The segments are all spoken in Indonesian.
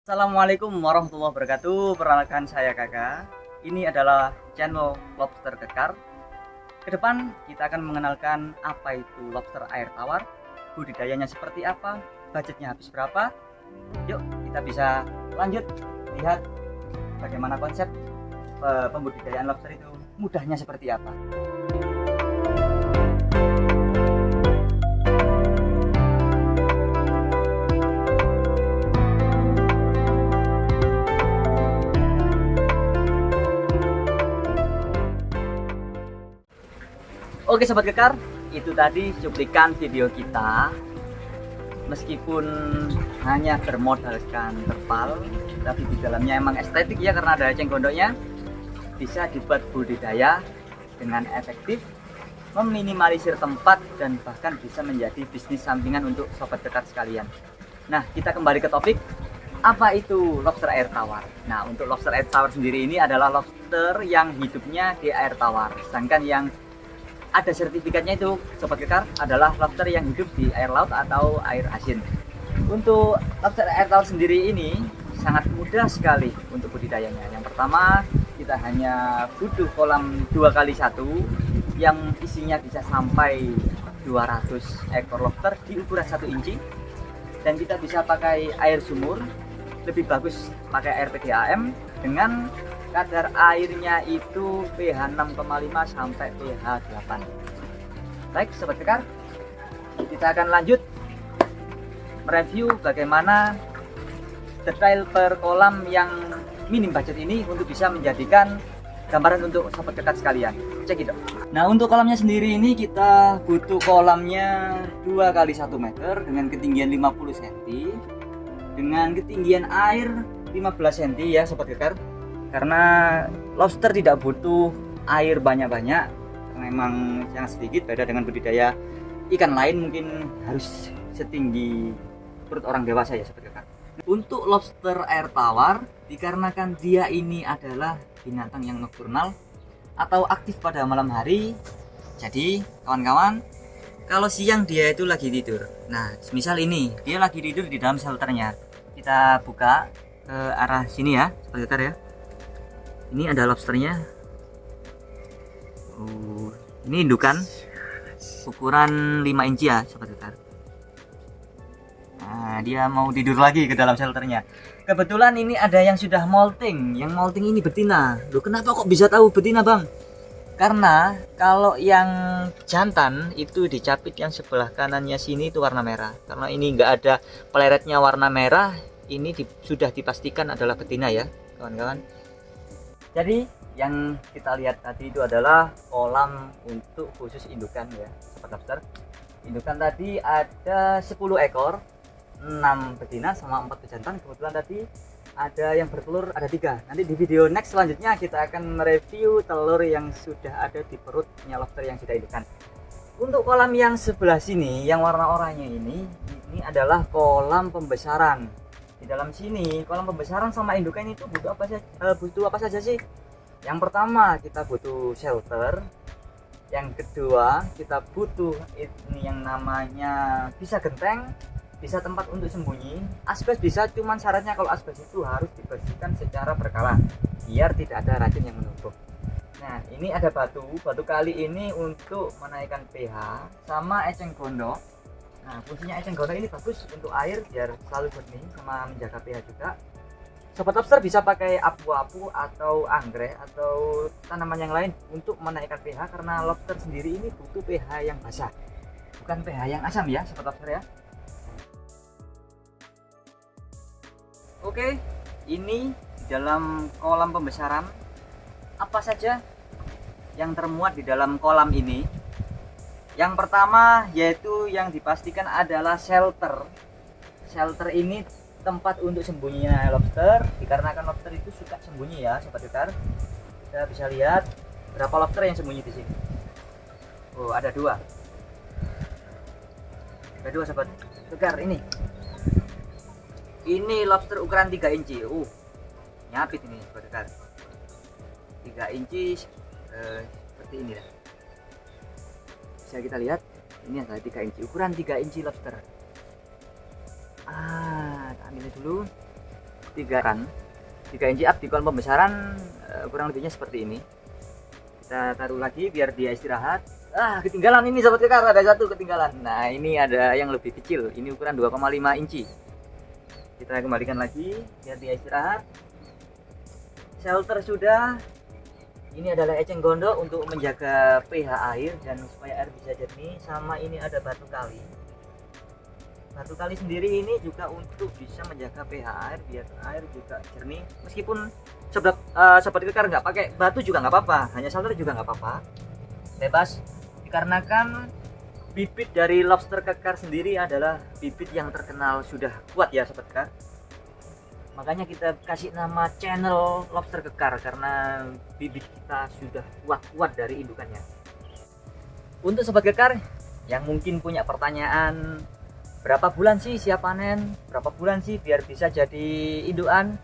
Assalamualaikum warahmatullahi wabarakatuh. Perkenalkan saya Kakak. Ini adalah channel Lobster Kekar. Kedepan kita akan mengenalkan apa itu lobster air tawar, budidayanya seperti apa, budgetnya habis berapa. Yuk kita bisa lanjut lihat bagaimana konsep pembudidayaan lobster itu mudahnya seperti apa. Oke Sobat Kekar, itu tadi cuplikan video kita. Meskipun hanya bermodalkan terpal, tapi di dalamnya emang estetik ya, karena ada eceng gondoknya. Bisa dibuat budidaya dengan efektif, meminimalisir tempat, dan bahkan bisa menjadi bisnis sampingan untuk Sobat Kekar sekalian. Nah, kita kembali ke topik. Apa itu lobster air tawar? Nah, untuk lobster air tawar sendiri ini adalah lobster yang hidupnya di air tawar. Sedangkan yang ada sertifikatnya itu Sobat Kekar adalah lobster yang hidup di air laut atau air asin. Untuk lobster air tawar sendiri ini sangat mudah sekali untuk budidayanya. Yang pertama, kita hanya butuh kolam 2x1 yang isinya bisa sampai 200 ekor lobster di ukuran 1 inci. Dan kita bisa pakai air sumur, lebih bagus pakai air PDAM dengan kadar airnya itu pH 6,5 sampai pH 8. Baik Sobat Kekar, kita akan lanjut mereview bagaimana detail per kolam yang minim budget ini untuk bisa menjadikan gambaran untuk Sobat Kekar sekalian. Cek itu. Nah, untuk kolamnya sendiri ini kita butuh kolamnya 2x1 meter dengan ketinggian 50 cm dengan ketinggian air 15 cm ya Sobat Kekar. Karena lobster tidak butuh air banyak-banyak, karena memang yang sedikit, beda dengan budidaya ikan lain mungkin harus setinggi perut orang dewasa ya Sobat Kekar. Untuk lobster air tawar, dikarenakan dia ini adalah binatang yang nokturnal atau aktif pada malam hari, jadi kawan-kawan, kalau siang dia itu lagi tidur. Nah, misal ini dia lagi tidur di dalam shelternya, kita buka ke arah sini ya Sobat Kekar ya. Ini ada lobsternya. Ini indukan ukuran 5 inci ya Sobat Kekar. Nah, dia mau tidur lagi ke dalam shelternya. Kebetulan ini ada yang sudah molting. Yang molting ini betina. Loh, kenapa kok bisa tahu betina Bang? Karena kalau yang jantan itu dicapit yang sebelah kanannya sini itu warna merah. Karena ini enggak ada peleretnya warna merah, ini sudah dipastikan adalah betina ya kawan-kawan. Jadi yang kita lihat tadi itu adalah kolam untuk khusus indukan ya Sobat Lobster. Indukan tadi ada 10 ekor, 6 betina sama 4 bejantan. Kebetulan tadi ada yang bertelur, ada 3. Nanti di video next selanjutnya kita akan mereview telur yang sudah ada di perutnya lobster yang sudah indukan. Untuk kolam yang sebelah sini yang warna oranye ini adalah kolam pembesaran. Di dalam sini kolam pembesaran sama indukan itu butuh apa saja sih? Yang pertama kita butuh shelter, yang kedua kita butuh ini yang namanya bisa genteng, bisa tempat untuk sembunyi. Asbes bisa, cuman syaratnya kalau asbes itu harus dibersihkan secara berkala biar tidak ada racun yang menumpuk. Nah, ini ada batu kali ini untuk menaikkan pH sama eceng gondok. Nah, fungsinya eceng gondok ini bagus untuk air biar selalu jernih sama menjaga pH juga. Sobat Lobster bisa pakai apu-apu atau anggrek atau tanaman yang lain untuk menaikkan pH, karena lobster sendiri ini butuh pH yang basah, bukan pH yang asam ya Sobat Lobster ya. Oke, ini di dalam kolam pembesaran apa saja yang termuat di dalam kolam ini. Yang pertama yaitu yang dipastikan adalah shelter. Shelter ini tempat untuk sembunyinya lobster, dikarenakan lobster itu suka sembunyi ya Sobat Kekar. Kita bisa lihat berapa lobster yang sembunyi di sini. Oh, ada 2. Ada 2 Sobat Kekar ini. Ini lobster ukuran 3 inci. Nyapit ini Sobat Kekar. 3 inci seperti ini ya. Bisa kita lihat, ini ada 3 inci, ukuran 3 inci lobster. Kita ambil dulu. 3 inci up di kolam pembesaran, kurang lebihnya seperti ini. Kita taruh lagi biar dia istirahat. Ketinggalan ini sobat kekar, ada satu ketinggalan. Nah, ini ada yang lebih kecil, ini ukuran 2,5 inci. Kita kembalikan lagi biar dia istirahat. Shelter sudah. Ini adalah eceng gondok untuk menjaga pH air dan supaya air bisa jernih. Sama ini ada batu kali. Batu kali sendiri ini juga untuk bisa menjaga pH air biar air juga jernih. Meskipun sobat kekar nggak pakai batu juga nggak apa-apa, hanya shelter juga nggak apa-apa, bebas. Dikarenakan bibit dari lobster kekar sendiri adalah bibit yang terkenal sudah kuat ya sobat kekar. Makanya kita kasih nama channel lobster kekar karena bibit kita sudah kuat-kuat dari indukannya. Untuk sobat kekar yang mungkin punya pertanyaan, berapa bulan sih siap panen, berapa bulan sih biar bisa jadi indukan,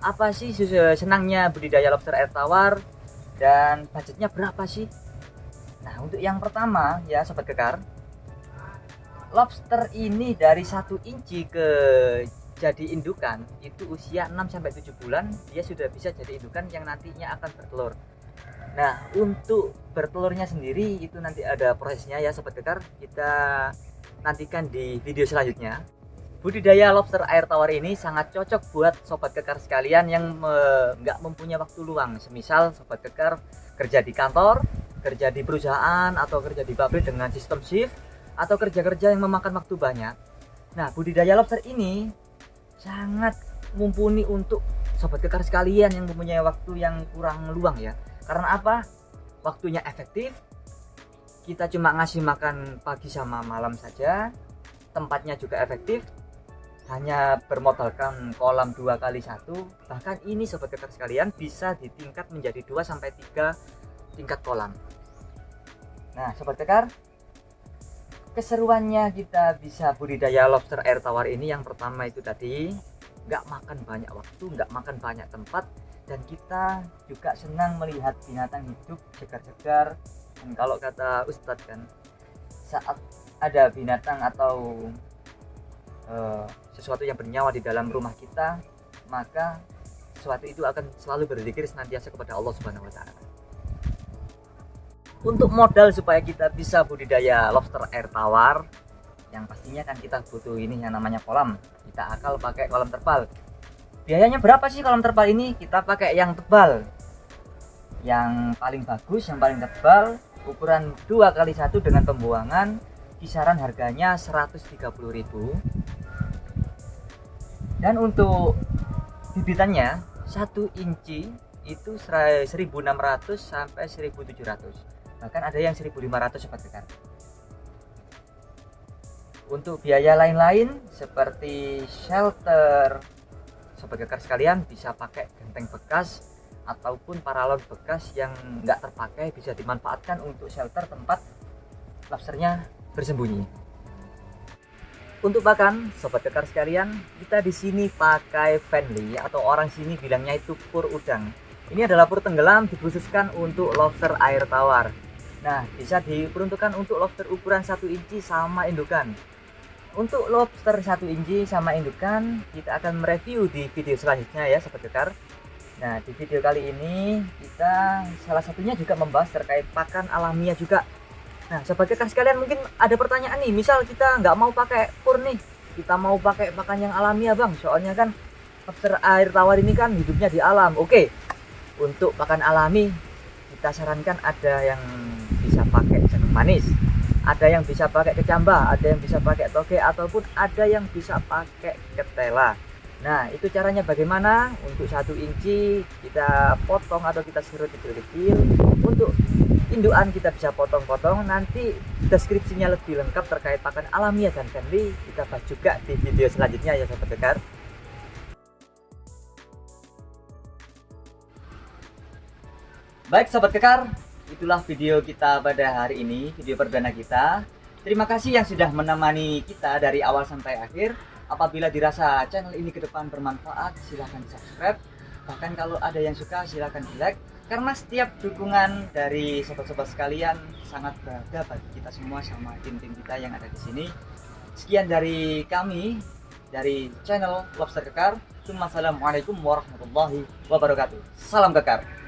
apa sih senangnya budidaya lobster air tawar, dan budgetnya berapa sih? Nah, untuk yang pertama ya sobat kekar, lobster ini dari 1 inci ke jadi indukan itu usia 6-7 bulan dia sudah bisa jadi indukan yang nantinya akan bertelur. Nah, untuk bertelurnya sendiri itu nanti ada prosesnya ya sobat kekar, kita nantikan di video selanjutnya. Budidaya lobster air tawar ini sangat cocok buat sobat kekar sekalian yang nggak mempunyai waktu luang. Semisal sobat kekar kerja di kantor, kerja di perusahaan, atau kerja di pabrik dengan sistem shift, atau kerja-kerja yang memakan waktu banyak. Nah, budidaya lobster ini sangat mumpuni untuk sobat kekar sekalian yang mempunyai waktu yang kurang luang ya. Karena apa? Waktunya efektif. Kita cuma ngasih makan pagi sama malam saja. Tempatnya juga efektif. Hanya bermodalkan kolam 2x1. Bahkan ini sobat kekar sekalian bisa ditingkat menjadi 2-3 tingkat kolam. Nah, sobat kekar, keseruannya kita bisa budidaya lobster air tawar ini yang pertama itu tadi nggak makan banyak waktu, nggak makan banyak tempat, dan kita juga senang melihat binatang hidup segar-segar. Dan kalau kata Ustadz kan, saat ada binatang atau sesuatu yang bernyawa di dalam rumah kita, maka sesuatu itu akan selalu berzikir senantiasa kepada Allah Subhanahu wa Ta'ala. Untuk modal supaya kita bisa budidaya lobster air tawar, yang pastinya kan kita butuh ini yang namanya kolam. Kita akal pakai kolam terpal. Biayanya berapa sih kolam terpal ini? Kita pakai yang tebal, yang paling bagus, yang paling tebal, ukuran 2x1 dengan pembuangan. Kisaran harganya 130.000. Dan untuk bibitannya 1 inci itu 1.600 sampai 1.700. Bahkan ada yang 1.500 sobat kekar. Untuk biaya lain-lain seperti shelter, sobat kekar sekalian bisa pakai genteng bekas ataupun paralon bekas yang nggak terpakai, bisa dimanfaatkan untuk shelter tempat lobsternya bersembunyi. Untuk pakan sobat kekar sekalian, kita di sini pakai friendly atau orang sini bilangnya itu pur udang. Ini adalah pur tenggelam dikhususkan untuk lobster air tawar. Nah, bisa diperuntukkan untuk lobster ukuran 1 inci sama indukan. Untuk lobster 1 inci sama indukan kita akan mereview di video selanjutnya ya sobat kekar. Nah, di video kali ini kita salah satunya juga membahas terkait pakan alamiah juga. Nah, sobat kekar sekalian mungkin ada pertanyaan nih, misal kita nggak mau pakai pur nih, kita mau pakai pakan yang alamiah bang, soalnya kan lobster air tawar ini kan hidupnya di alam. Oke, untuk pakan alami kita sarankan ada yang bisa pakai jagung manis, ada yang bisa pakai kecambah, ada yang bisa pakai toge, ataupun ada yang bisa pakai ketela. Nah, itu caranya bagaimana? Untuk 1 inci kita potong atau kita serut kecil-kecil. Untuk indukan kita bisa potong-potong. Nanti deskripsinya lebih lengkap terkait pakan alamiah dan friendly kita bahas juga di video selanjutnya ya sobat kekar. Baik sobat kekar, itulah video kita pada hari ini, video perdana kita. Terima kasih yang sudah menemani kita dari awal sampai akhir. Apabila dirasa channel ini ke depan bermanfaat, silahkan subscribe. Bahkan kalau ada yang suka silahkan di like. Karena setiap dukungan dari sobat-sobat sekalian sangat berharga bagi kita semua sama tim-tim kita yang ada di sini. Sekian dari kami, dari channel Lobster Kekar. Wassalamualaikum warahmatullahi wabarakatuh. Salam kekar.